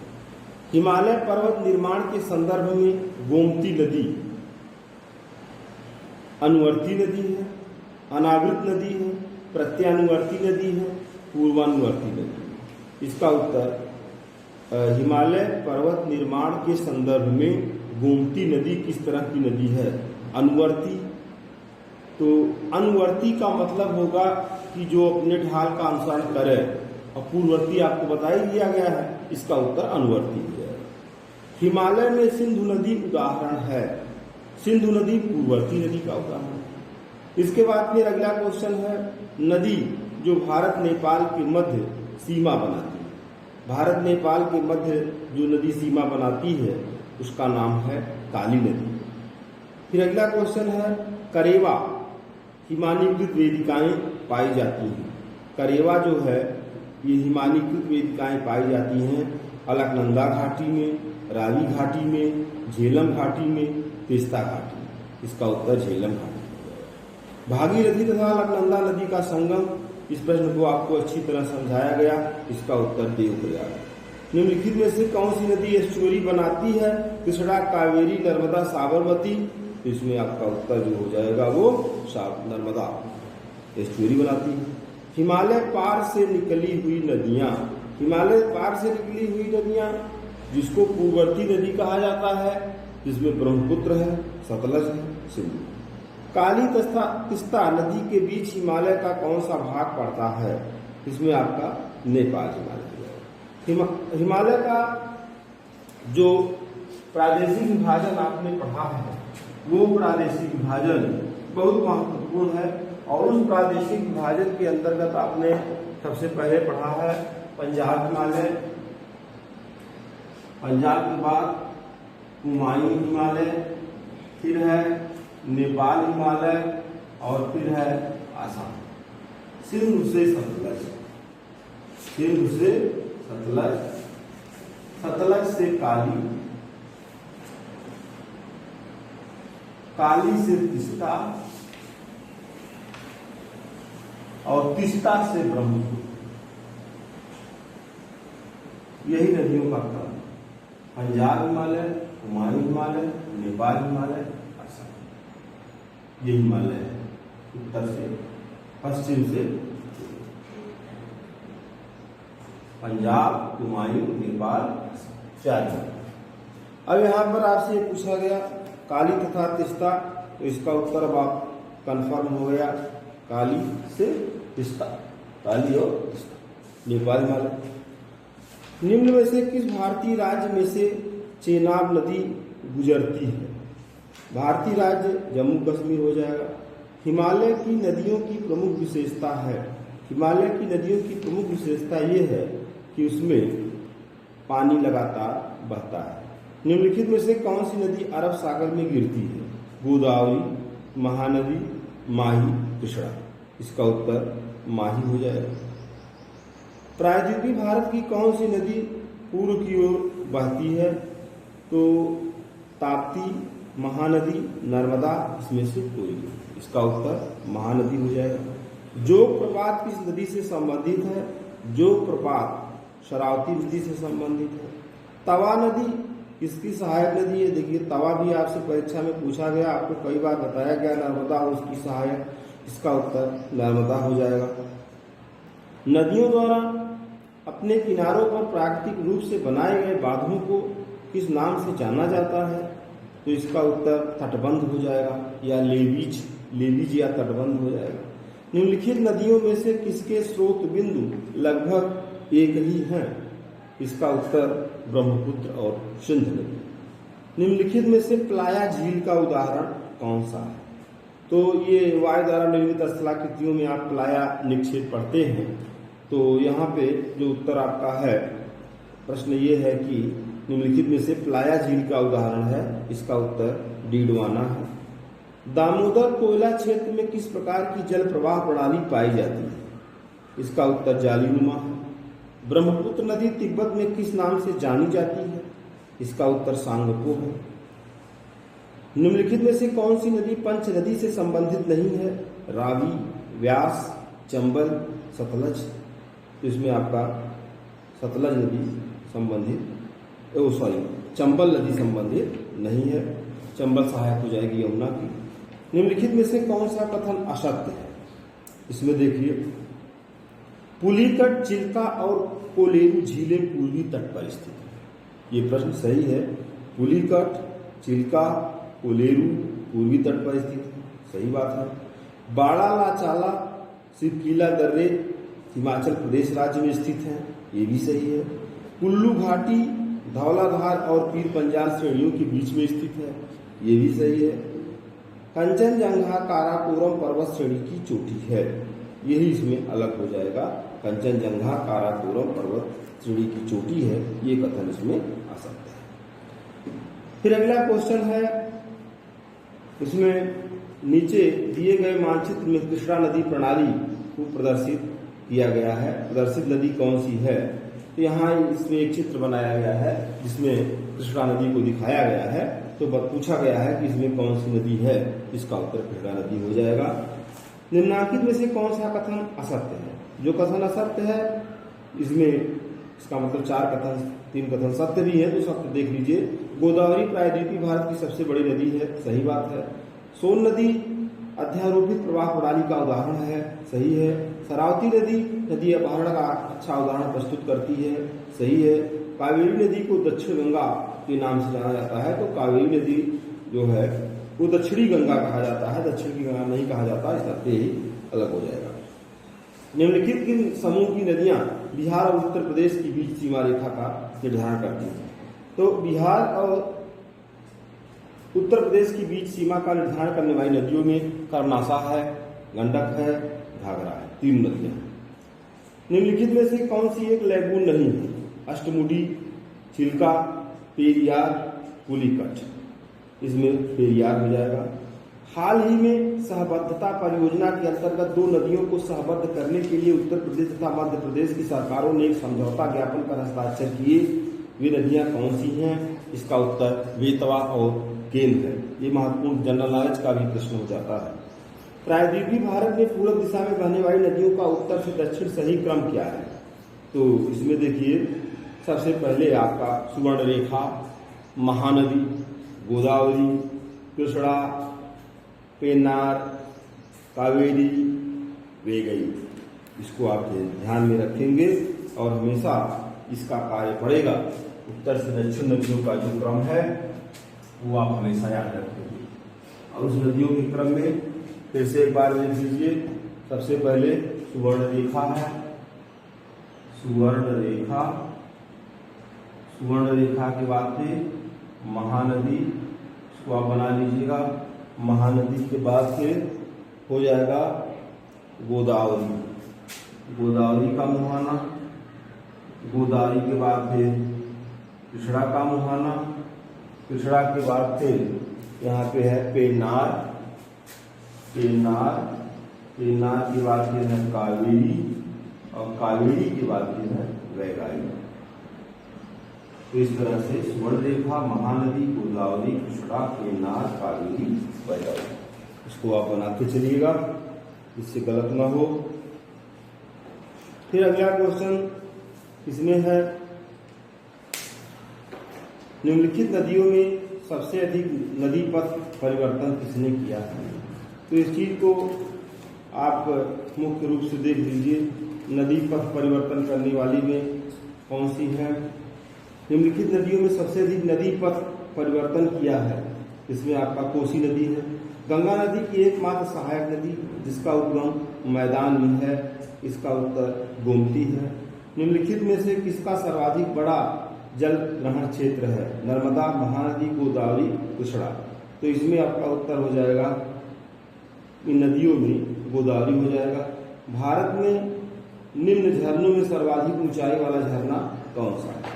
हिमालय पर्वत निर्माण के संदर्भ में गोमती नदी अनुवर्ती नदी है, अनावृत नदी है, प्रत्यानुवर्ती नदी है, पूर्वानुवर्ती नदी है। इसका उत्तर हिमालय पर्वत निर्माण के संदर्भ में गोमती नदी किस तरह की नदी है। अनुवर्ती, तो अनुवर्ती का मतलब होगा कि जो अपने ढाल का अनुसरण करे, और पूर्ववर्ती आपको बता ही दिया गया है इसका उत्तर अनुवर्ती हो जाएगा। हिमालय में सिंधु नदी उदाहरण है। सिंधु नदी पूर्ववर्ती नदी का उदाहरण है। इसके बाद फिर अगला क्वेश्चन है, नदी जो भारत नेपाल के मध्य सीमा बनाती है। भारत नेपाल के मध्य जो नदी सीमा बनाती है उसका नाम है काली नदी। फिर अगला क्वेश्चन है, करेवा हिमानीकृत वेदिकाएं पाई जाती हैं। करेवा जो है ये हिमानीकृत वेदिकाएं पाई जाती हैं अलकनंदा घाटी में, रावी घाटी में, झेलम घाटी में, तीस्ता घाटी में। इसका उत्तर झेलम घाटी। भागीरथी तथा अलकनंदा नदी का संगम, इस प्रश्न को आपको अच्छी तरह समझाया गया। इसका उत्तर देवप्रयाग। निम्नलिखित में से कौन सी नदी एस्चुअरी बनाती है? कृष्णा, कावेरी, नर्मदा, साबरमती। तो इसमें आपका उत्तर जो हो जाएगा वो नर्मदा एस्चुअरी बनाती है। हिमालय पार से निकली हुई नदियां, हिमालय पार से निकली हुई नदियां जिसको पूर्ववर्ती नदी कहा जाता है, जिसमें ब्रह्मपुत्र है, सतलज है, सिंधु। काली तथा तीस्ता नदी के बीच हिमालय का कौन सा भाग पड़ता है? इसमें आपका नेपाल हिमालय। हिमालय का जो प्रादेशिक विभाजन आपने पढ़ा है वो प्रादेशिक विभाजन बहुत महत्वपूर्ण है और उस प्रादेशिक विभाजन के अंतर्गत आपने सबसे पहले पढ़ा है पंजाब हिमालय, पंजाब के बाद कुमायूं हिमालय, फिर है नेपाल हिमालय और फिर है आसाम। सिंधु से सतलज, सिंधु से सतलज, सतलज से काली, काली से तीस्ता और तीस्ता से ब्रह्मपुत्र। यही नदियों का क्रम, पंजाब हिमालय, कुमायूं हिमालय, नेपाल हिमालय, आसाम। ये हिमालय है उत्तर से पश्चिम से, पंजाब, कुमायूं, नेपाल, चार। अब यहाँ पर आपसे पूछा गया काली तथा तीस्ता, तो इसका उत्तर अब आप कंफर्म हो गया, काली से तीस्ता, काली और तीस्ता, नेपाल हिमालय। निम्न में से किस भारतीय राज्य में से चेनाब नदी गुजरती है? भारतीय राज्य जम्मू कश्मीर हो जाएगा। हिमालय की नदियों की प्रमुख विशेषता है, हिमालय की नदियों की प्रमुख विशेषता ये है कि उसमें पानी लगातार बहता है। निम्नलिखित में से कौन सी नदी अरब सागर में गिरती है? गोदावरी, महानदी, माही, कृष्णा। इसका उत्तर माही हो जाएगा। प्रायद्वीपीय भारत की कौन सी नदी पूर्व की ओर बहती है? तो ताप्ती, महानदी, नर्मदा, इसमें से कोई नहीं। इसका उत्तर महानदी हो जाएगा। जोग प्रपात किस नदी से संबंधित है? जोग प्रपात शरावती नदी से संबंधित है। तवा नदी किसकी सहायक नदी है? देखिए तवा भी आपसे परीक्षा में पूछा गया, आपको कई बार बताया गया नर्मदा उसकी सहायक। इसका उत्तर नर्मदा हो जाएगा। नदियों द्वारा अपने किनारों पर प्राकृतिक रूप से बनाए गए बांधों को किस नाम से जाना जाता है? तो इसका उत्तर तटबंध हो जाएगा या लेवीज, लेवीज या तटबंध हो जाएगा। निम्नलिखित नदियों में से किसके स्रोत बिंदु लगभग एक ही हैं? इसका उत्तर ब्रह्मपुत्र और सिंधु नदी। निम्नलिखित में से प्लाया झील का उदाहरण कौन सा है? तो ये वायु द्वारा निर्मित स्थलाकृतियों में आप प्लाया निक्षेप पढ़ते हैं। तो यहाँ पे जो उत्तर आपका है, प्रश्न ये है कि निम्नलिखित में से प्लाया झील का उदाहरण है, इसका उत्तर डीडवाना है। दामोदर कोयला क्षेत्र में किस प्रकार की जल प्रवाह प्रणाली पाई जाती है? इसका उत्तर जालीनुमा है। ब्रह्मपुत्र नदी तिब्बत में किस नाम से जानी जाती है? इसका उत्तर सांगपो है। निम्नलिखित में से कौन सी नदी पंच नदी से संबंधित नहीं है? रावी, व्यास, चंबल, सतलज। तो इसमें आपका सतलज नदी संबंधित, चंबल नदी संबंधित नहीं है। चंबल सहायक हो जाएगी यमुना की। निम्नलिखित में से कौन सा कथन असत्य है? इसमें देखिए पुलिकट, चिल्का और कोलेरू झीलें पूर्वी तट पर स्थित है। ये प्रश्न सही है। पुलिकट, चिल्का, कोलेरू पूर्वी तट पर स्थित है, सही बात है। बाड़ा लाचाला, सिरकिला दर्रे हिमाचल प्रदेश राज्य में स्थित है, ये भी सही है। कुल्लू घाटी धौलाधार और पीर पंजाल श्रेणियों के बीच में स्थित है, ये भी सही है। कंचनजंगा काराकोरम पर्वत श्रेणी की चोटी है, यही इसमें अलग हो जाएगा। कंचनजंगा काराकोरम पर्वत श्रेणी की चोटी है, ये कथन इसमें आ सकता है। फिर अगला क्वेश्चन है, इसमें नीचे दिए गए मानचित्र में कृष्णा नदी प्रणाली को प्रदर्शित किया गया है। प्रदर्शित नदी कौन सी है? तो यहाँ इसमें एक चित्र बनाया गया है जिसमें कृष्णा नदी को दिखाया गया है। तो पूछा गया है कि इसमें कौन सी नदी है, इसका उत्तर कृष्णा नदी हो जाएगा। निम्नांकित में से कौन सा कथन असत्य है? जो कथन असत्य है इसमें इसका मतलब 4 कथन 3 कथन सत्य भी है, तो सत्य देख लीजिए। गोदावरी प्रायद्वीपीय भारत की सबसे बड़ी नदी है, सही बात है। सोन नदी अध्यारोपित प्रवाह प्रणाली का उदाहरण है, सही है। शरावती नदी अपहरण का अच्छा उदाहरण प्रस्तुत करती है, सही है। कावेरी नदी को दक्षिण गंगा के नाम से जाना जाता है, तो कावेरी नदी जो है वो दक्षिणी गंगा कहा जाता है, दक्षिण की गंगा नहीं कहा जाता, इस तरह ही अलग हो जाएगा। निम्नलिखित किन समूह की नदियां बिहार और उत्तर प्रदेश की बीच सीमा रेखा का निर्धारण करती हैं? तो बिहार और उत्तर प्रदेश की बीच सीमा का निर्धारण करने वाली नदियों में कर्मनाशा है, गंडक है, घाघरा है, 3 नदियां। निम्नलिखित में से कौन सी एक लैगून नहीं है? अष्टमुडी, चिल्का, पेरियार, पुलिकट, इसमें पेरियार हो जाएगा। हाल ही में सहबद्धता परियोजना के अंतर्गत 2 नदियों को सहबद्ध करने के लिए उत्तर प्रदेश तथा मध्य प्रदेश की सरकारों ने एक समझौता ज्ञापन पर हस्ताक्षर किए। वे नदियां कौन सी हैं? इसका उत्तर बेतवा और केन है। ये महत्वपूर्ण जनरल नॉलेज का भी प्रश्न हो जाता है। प्रायद्वीपीय भारत में पूर्व दिशा में बहने वाली नदियों का उत्तर से दक्षिण सही क्रम क्या है? तो इसमें देखिए, सबसे पहले आपका सुवर्णरेखा, महानदी, गोदावरी, कृष्णा, पेन्नार, कावेरी, वेगई, इसको आप ध्यान में रखेंगे और हमेशा इसका कार्य पड़ेगा। उत्तर से दक्षिण नदियों का जो क्रम है वो आप हमेशा याद रखेंगे। और उस नदियों के क्रम में फिर से एक बार देख लीजिए। सबसे पहले सुवर्णरेखा है, सुवर्णरेखा, सुवर्णरेखा के बाद फिर महानदी, इसको आप बना लीजिएगा। महानदी के बाद फिर हो जाएगा गोदावरी, गोदावरी का मुहाना, गोदावरी के बाद फिर कृष्णा का मुहाना, कृष्णा के बाद फिर यहाँ पे है पेन्नार, पेन्नार, पेन्नार के बाद फिर है कावेरी और कावेरी के बाद फिर है वैगाई। तो इस तरह से सुवर्णरेखा, महानदी, गोदावरी, कृष्णा, पेन्नार, कावेरी, वैगाई, इसको आप बनाते चलिएगा, इससे गलत ना हो। फिर अगला क्वेश्चन इसमें है, निम्नलिखित नदियों में सबसे अधिक नदी पथ परिवर्तन किसने किया है? तो इस चीज को आप मुख्य रूप से देख लीजिए। नदी पथ परिवर्तन करने वाली में कौन सी है? निम्नलिखित नदियों में सबसे अधिक नदी पथ परिवर्तन किया है, इसमें आपका कोसी नदी है। गंगा नदी की एकमात्र सहायक नदी जिसका उद्गम मैदान में है, इसका उत्तर गोमती है। निम्नलिखित में से किसका सर्वाधिक बड़ा जल ग्रहण क्षेत्र है? नर्मदा, महानदी, गोदावरी, कृष्णा। तो इसमें आपका उत्तर हो जाएगा, इन नदियों में गोदावरी हो जाएगा। भारत में निम्न झरनों में सर्वाधिक ऊंचाई वाला झरना कौन सा है?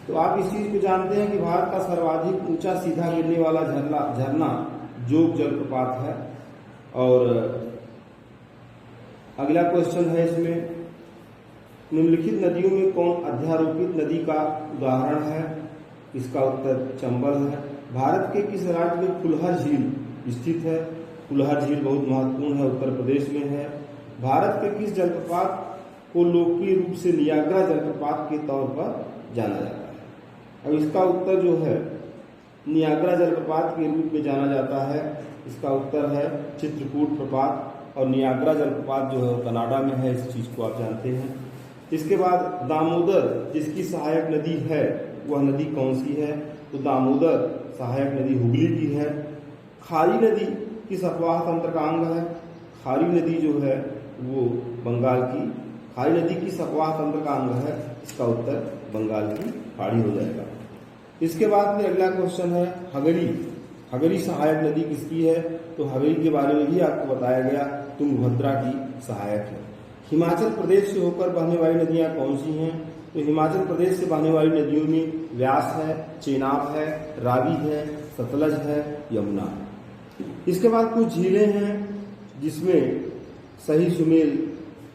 तो आप इस चीज को जानते हैं कि भारत का सर्वाधिक ऊंचा सीधा गिरने वाला झरना जोग जलप्रपात है। और अगला क्वेश्चन है इसमें, निम्नलिखित नदियों में कौन अध्यारोपित नदी का उदाहरण है? इसका उत्तर चंबल है। भारत के किस राज्य में फुलहर झील स्थित है? फुलहर झील बहुत महत्वपूर्ण है, उत्तर प्रदेश में है। भारत के किस जलप्रपात को लोकप्रिय रूप से नियाग्रा जलप्रपात के तौर पर जाना जाता है? अब इसका उत्तर जो है नियाग्रा जलप्रपात के रूप में जाना जाता है, इसका उत्तर है चित्रकूट प्रपात। और नियाग्रा जलप्रपात जो है वो कनाडा में है, इस चीज को आप जानते हैं। इसके बाद दामोदर जिसकी सहायक नदी है वह नदी कौन सी है? तो दामोदर सहायक नदी हुगली की है। खारी नदी किस अपवाह तंत्र का अंग है? खारी नदी जो है वो बंगाल की, खारी नदी किस अपवाह तंत्र का अंग है? इसका उत्तर बंगाल की खाड़ी हो जाएगा। इसके बाद में अगला क्वेश्चन है हगरी। हगरी सहायक नदी किसकी है? तो हगरी के बारे में भी आपको बताया गया, तुंगभद्रा की सहायक है। हिमाचल प्रदेश से होकर बहने वाली नदियां कौन सी हैं? तो हिमाचल प्रदेश से बहने वाली नदियों में व्यास है, चेनाब है, रावी है, सतलज है, यमुना है। इसके बाद कुछ झीलें हैं जिसमें सही सुमेल,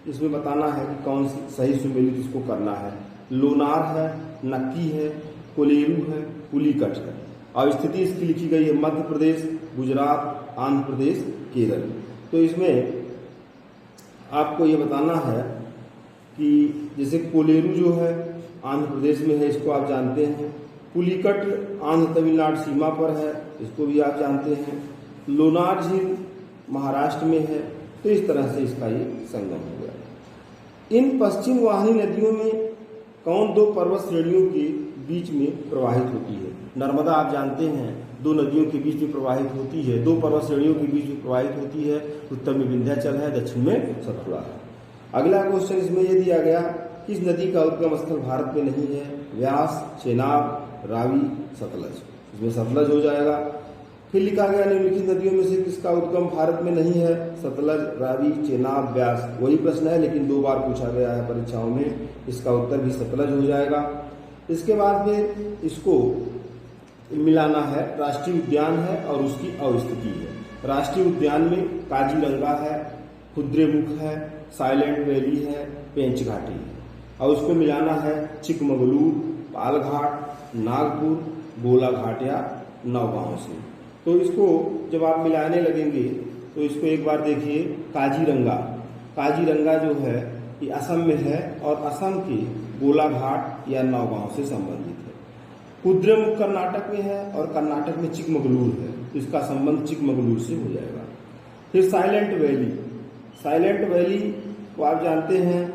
इसमें बताना है कि कौन सी सही सुमेलित इसको करना है। लोनार है, नक्की है, कोलेरू है, पुलिकट है। और स्थिति इसकी लिखी गई है मध्य प्रदेश, गुजरात, आंध्र प्रदेश, केरल। तो इसमें आपको ये बताना है कि जैसे कोलेरू जो है आंध्र प्रदेश में है, इसको आप जानते हैं। पुलिकट आंध्र तमिलनाडु सीमा पर है, इसको भी आप जानते हैं। लोनार झील महाराष्ट्र में है। तो इस तरह से इसका ये संगम हो गया। इन पश्चिम वाहिनी नदियों में कौन दो पर्वत श्रेणियों के बीच में प्रवाहित होती है? नर्मदा आप जानते हैं दो नदियों के बीच में प्रवाहित होती है, दो पर्वत श्रेणियों के बीच में प्रवाहित होती है। उत्तर में विंध्याचल है, दक्षिण में सतपुड़ा है। अगला क्वेश्चन इसमें यह दिया गया, किस नदी का उद्गम स्थल भारत में नहीं है? व्यास, चेनाब, रावी, सतलज। इसमें सतलज हो जाएगा। फिर लिखा गया निम्नलिखित नदियों में से किसका उद्गम भारत में नहीं है? सतलज, रावी, चेनाब, व्यास। वही प्रश्न है लेकिन दो बार पूछा गया है परीक्षाओं में। इसका उत्तर भी सतलज हो जाएगा। इसके बाद फिर इसको मिलाना है, राष्ट्रीय उद्यान है और उसकी अवस्थिति है। राष्ट्रीय उद्यान में काजीरंगा है, कुद्रेमुख है, साइलेंट वैली है, पेंच घाटी है। और उसको मिलाना है चिकमगलूर, पालघाट, नागपुर, गोलाघाट या नौगांव से। तो इसको जब आप मिलाने लगेंगे तो इसको एक बार देखिए, काजीरंगा। काजीरंगा जो है ये असम में है और असम के गोलाघाट या नौगांव से संबंधित है। कुद्रेमुख कर्नाटक में है और कर्नाटक में चिकमगलूर है, तो इसका संबंध चिकमगलूर से हो जाएगा। फिर साइलेंट वैली। साइलेंट वैली को आप जानते हैं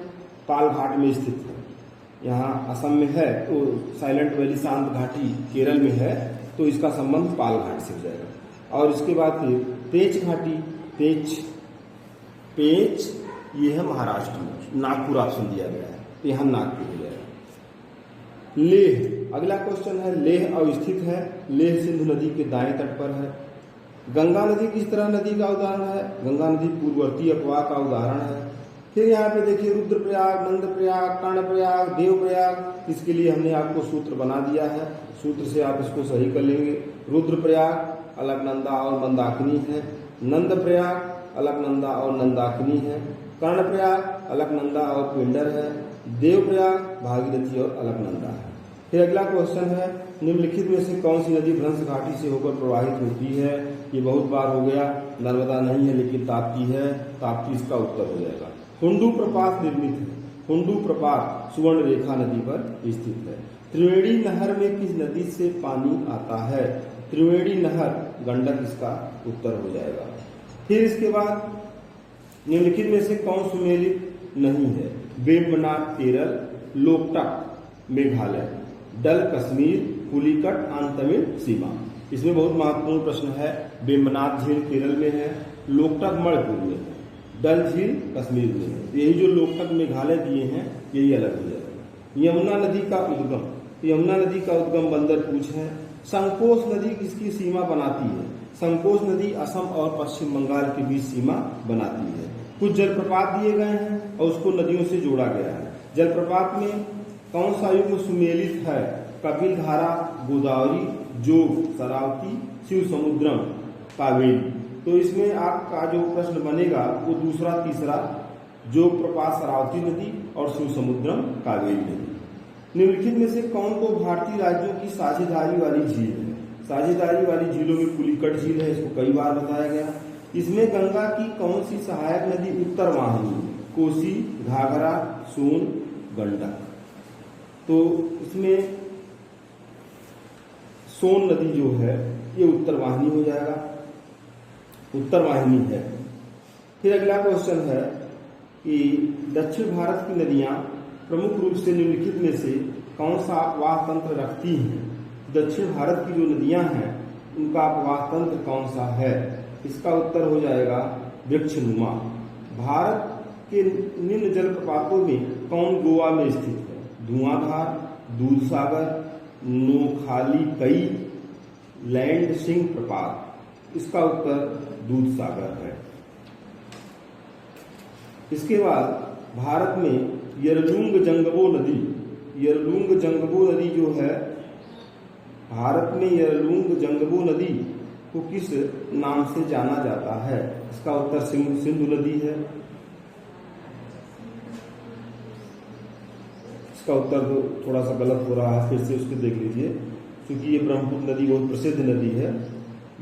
पालघाट में स्थित है, यहाँ असम में है। तो साइलेंट वैली शांत घाटी केरल में है, तो इसका संबंध पालघाट से हो जाएगा। और इसके बाद फिर पेंच घाटी। पेंच ये है महाराष्ट्र में, नागपुर ऑप्शन दिया गया है, तो यहाँ नागपुर हो जाएगा। लेह, अगला क्वेश्चन है लेह अवस्थित है। लेह सिंधु नदी के दाएं तट पर है। गंगा नदी किस तरह नदी का उदाहरण है? गंगा नदी पूर्ववर्ती अपवाह का उदाहरण है। फिर यहाँ पे देखिए रुद्रप्रयाग, नंदप्रयाग, कर्णप्रयाग, देवप्रयाग। इसके लिए हमने आपको सूत्र बना दिया है, सूत्र से आप इसको सही कर लेंगे। रुद्रप्रयाग अलकनंदा और मंदाकिनी है, नंदप्रयाग अलकनंदा और नंदाकिनी है, कर्णप्रयाग अलकनंदा और पिंडर है, देवप्रयाग भागीरथी और अलकनंदा है। फिर अगला क्वेश्चन है निम्नलिखित में से कौन सी नदी भ्रंश घाटी से होकर प्रवाहित होती है? ये बहुत बार हो गया, नर्मदा नहीं है लेकिन ताप्ती है, ताप्ती इसका उत्तर हो जाएगा। हुंडू प्रपात निर्मित है। हुंडू प्रपात सुवर्ण रेखा नदी पर स्थित है। त्रिवेणी नहर में किस नदी से पानी आता है? त्रिवेणी नहर गंडक इसका उत्तर हो जाएगा। फिर इसके बाद निम्नलिखित में से कौन सुमेलित नहीं है? वेम्बनाथ केरल, लोकटक मेघालय, डल कश्मीर, पुलिकट आंध्र तमिल सीमा। इसमें बहुत महत्वपूर्ण प्रश्न है। वेम्बनाथ झील केरल में है, लोकटक मणिपुर में है, डल झील कश्मीर में है। यही जो लोकटक मेघालय दिए हैं यही अलग हो जाएगा। यमुना नदी का उद्गम। यमुना नदी का उद्गम बंदरपूछ है। संकोच नदी किसकी सीमा बनाती है? संकोच नदी असम और पश्चिम बंगाल के बीच सीमा बनाती है। कुछ जलप्रपात दिए गए हैं और उसको नदियों से जोड़ा गया है। जलप्रपात में कौन सा युग्म सुमेलित है? कपिल धारा, गोदावरी, जोग, शरावती, शिव समुद्रम, कावेरी। तो इसमें आपका जो प्रश्न बनेगा वो दूसरा तीसरा, जोग प्रपात शरावती नदी और शिव समुद्रम कावेरी नदी। निम्नलिखित में से कौन को भारतीय राज्यों की साझेदारी वाली झील है? साझेदारी वाली झीलों में पुलिकट झील है, इसको कई बार बताया गया। इसमें गंगा की कौन सी सहायक नदी उत्तर वाहिनी? कोसी, घाघरा, सोन, गंडक। तो इसमें सोन नदी जो है ये उत्तर वाहिनी हो जाएगा, उत्तर वाहिनी है। फिर अगला क्वेश्चन है कि दक्षिण भारत की नदियां प्रमुख रूप से निम्नलिखित में से कौन सा अपवाह तंत्र रखती हैं? दक्षिण भारत की जो नदियां हैं उनका अपवाह तंत्र कौन सा है? इसका उत्तर हो जाएगा वृक्षनुमा। भारत के निम्न जलप्रपातों में कौन गोवा में स्थित है? धुआंधार, दूधसागर, नोखाली कई, लैंड सिंह प्रपात। इसका उत्तर दूधसागर है। इसके बाद भारत में यरलुंग जंगबो नदी, यरलुंग जंगबो नदी जो है, भारत में यरलुंग जंगबो नदी को किस नाम से जाना जाता है? इसका उत्तर सिंधु नदी है। इसका उत्तर तो थोड़ा सा गलत हो रहा है, फिर से उसको देख लीजिए, क्योंकि ये ब्रह्मपुत्र नदी बहुत प्रसिद्ध नदी है।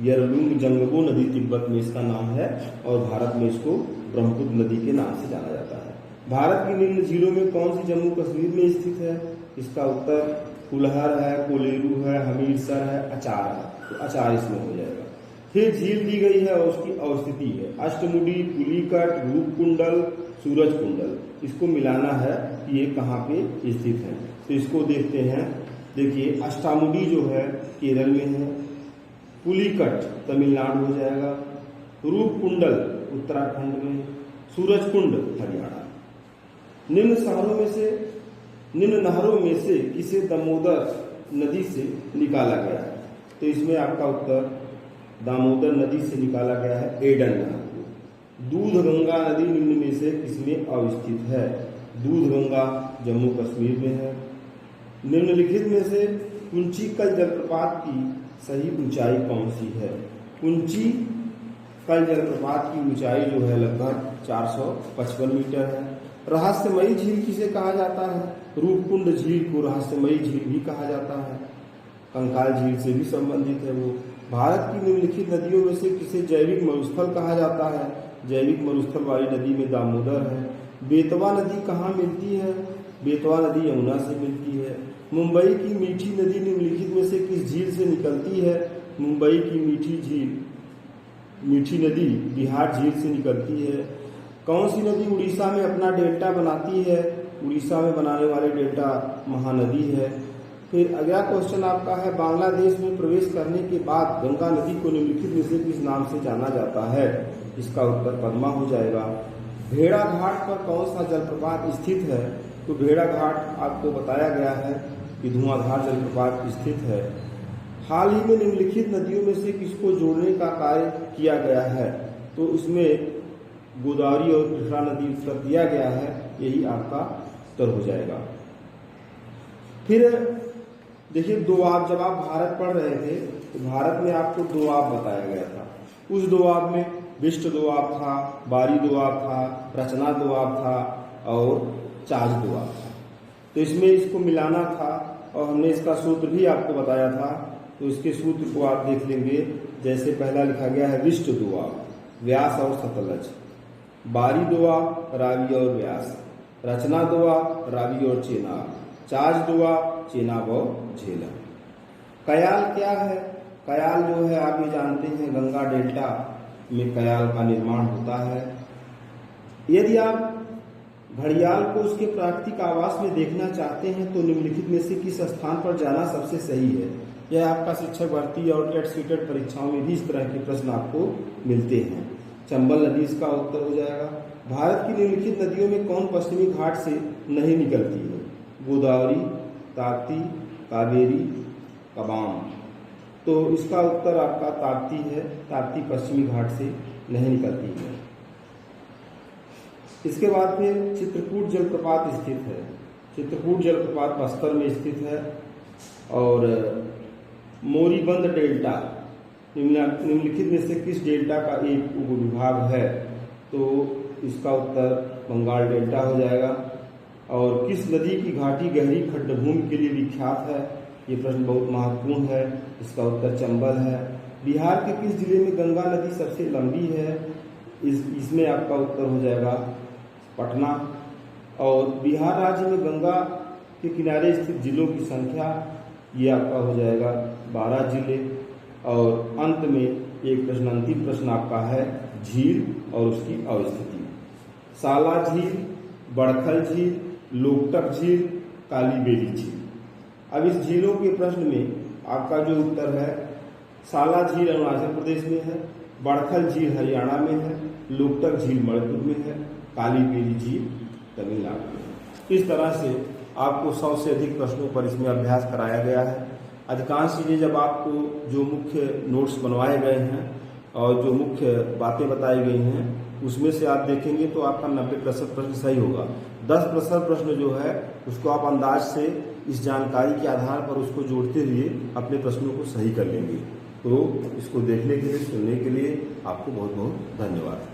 यरलुंग जंगबो नदी तिब्बत में इसका नाम है और भारत में इसको ब्रह्मपुत्र नदी के नाम से जाना जाता है। भारत की निम्न झीलों में कौन सी जम्मू कश्मीर में स्थित है? इसका उत्तर कुल्हर है, कोलेरू है, हमीरसर है, अचार है। तो अचार इसमें हो जाएगा। फिर झील दी गई है और उसकी अवस्थिति है, अष्टमुडी, पुलिकट, रूपकुंडल, सूरज कुंडल। इसको मिलाना है कि ये कहाँ पे स्थित है। तो इसको देखते हैं। देखिए, अष्टामुडी जो है केरल में है, पुलिकट तमिलनाडु हो जाएगा, रूपकुंडल उत्तराखंड में, सूरज कुंड हरियाणा। निम्न नहरों में से किसे दामोदर नदी से निकाला गया है? तो इसमें आपका उत्तर दामोदर नदी से निकाला गया है एडन नहर को। दूधगंगा नदी निम्न में से किसमें अवस्थित है? दूधगंगा जम्मू कश्मीर में है। निम्नलिखित में से कुंचिकल जलप्रपात की सही ऊंचाई कौन सी है? कुंचिकल जलप्रपात की ऊंचाई जो है लगभग 455 मीटर है। रहस्यमयी झील किसे कहा जाता है? रूपकुंड झील को रहस्यमयी झील भी कहा जाता है। कंकाल झील से भी संबंधित है वो। भारत की निम्नलिखित नदियों में से किसे जैविक मरुस्थल कहा जाता है? जैविक मरुस्थल वाली नदी में दामोदर है। बेतवा नदी कहाँ मिलती है? बेतवा नदी यमुना से मिलती है। मुंबई की मीठी नदी निम्नलिखित में से किस झील से निकलती है? मुंबई की मीठी नदी बिहार झील से निकलती है। कौन सी नदी उड़ीसा में अपना डेल्टा बनाती है? उड़ीसा में बनाने वाले डेल्टा महानदी है। फिर अगला क्वेश्चन आपका है, बांग्लादेश में प्रवेश करने के बाद गंगा नदी को निम्नलिखित में से किस नाम से जाना जाता है? इसका उत्तर पद्मा हो जाएगा। भेड़ा घाट पर कौन सा जलप्रपात स्थित है? तो भेड़ा घाट आपको बताया गया है कि धुआंधार जलप्रपात स्थित है। हाल ही में निम्नलिखित नदियों में से किसको जोड़ने का कार्य किया गया है? तो इसमें गोदावरी और कृष्णा नदी उत्तर दिया गया है, यही आपका उत्तर हो जाएगा। फिर देखिए, दोआब, जब आप भारत पढ़ रहे थे तो भारत में आपको दोआब बताया गया था। उस दोआब में विष्ट दोआब था, बारी दोआब था, रचना दोआब था और चाज दोआब था। तो इसमें इसको मिलाना था और हमने इसका सूत्र भी आपको बताया था। तो इसके सूत्र को आप देख लेंगे। जैसे पहला लिखा गया है विष्ट दोआब, व्यास और सतलज। बारी दोआब, रावी और व्यास। रचना दोआब, रावी और चेनाब। चाज दोआब, चेनाब और झेलम। कयाल क्या है? कयाल जो है आप ये जानते हैं, गंगा डेल्टा में कयाल का निर्माण होता है। यदि आप घड़ियाल को उसके प्राकृतिक आवास में देखना चाहते हैं तो निम्नलिखित में से किस स्थान पर जाना सबसे सही है? यह आपका शिक्षक भर्ती और टेट सीटेट परीक्षाओं में भी इस तरह के प्रश्न आपको मिलते हैं। चंबल नदी इसका उत्तर हो जाएगा। भारत की निम्नलिखित नदियों में कौन पश्चिमी घाट से नहीं निकलती है? गोदावरी, ताप्ती, कावेरी, कबाम। तो इसका उत्तर आपका ताप्ती है। ताप्ती पश्चिमी घाट से नहीं निकलती है। इसके बाद फिर चित्रकूट जलप्रपात स्थित है। चित्रकूट जलप्रपात बस्तर में स्थित है। और मोरीबंद डेल्टा निम्नलिखित में से किस डेल्टा का एक उपविभाग है? तो इसका उत्तर बंगाल डेल्टा हो जाएगा। और किस नदी की घाटी गहरी खड्डभूमि के लिए विख्यात है? ये प्रश्न बहुत महत्वपूर्ण है। इसका उत्तर चंबल है। बिहार के किस जिले में गंगा नदी सबसे लंबी है? इसमें आपका उत्तर हो जाएगा पटना। और बिहार राज्य में गंगा के किनारे स्थित जिलों की संख्या, ये आपका हो जाएगा 12 जिले। और अंत में एक प्रश्न, अंतिम प्रश्न आपका है झील और उसकी अवस्थिति। साला झील, बड़खल झील, लोकटक झील, काली बेली झील। अब इस झीलों के प्रश्न में आपका जो उत्तर है, साला झील अरुणाचल प्रदेश में है, बड़खल झील हरियाणा में है, लोकटक झील मणिपुर में है, काली बेली झील तमिलनाडु में है। इस तरह से आपको 100 से अधिक प्रश्नों पर इसमें अभ्यास कराया गया है। अधिकांश चीज़ें जब आपको जो मुख्य नोट्स बनवाए गए हैं और जो मुख्य बातें बताई गई हैं उसमें से आप देखेंगे तो आपका 90% प्रश्न सही होगा। 10% प्रश्न जो है उसको आप अंदाज से इस जानकारी के आधार पर उसको जोड़ते हुए अपने प्रश्नों को सही कर लेंगे। तो इसको देखने के लिए, सुनने के लिए आपको बहुत बहुत धन्यवाद।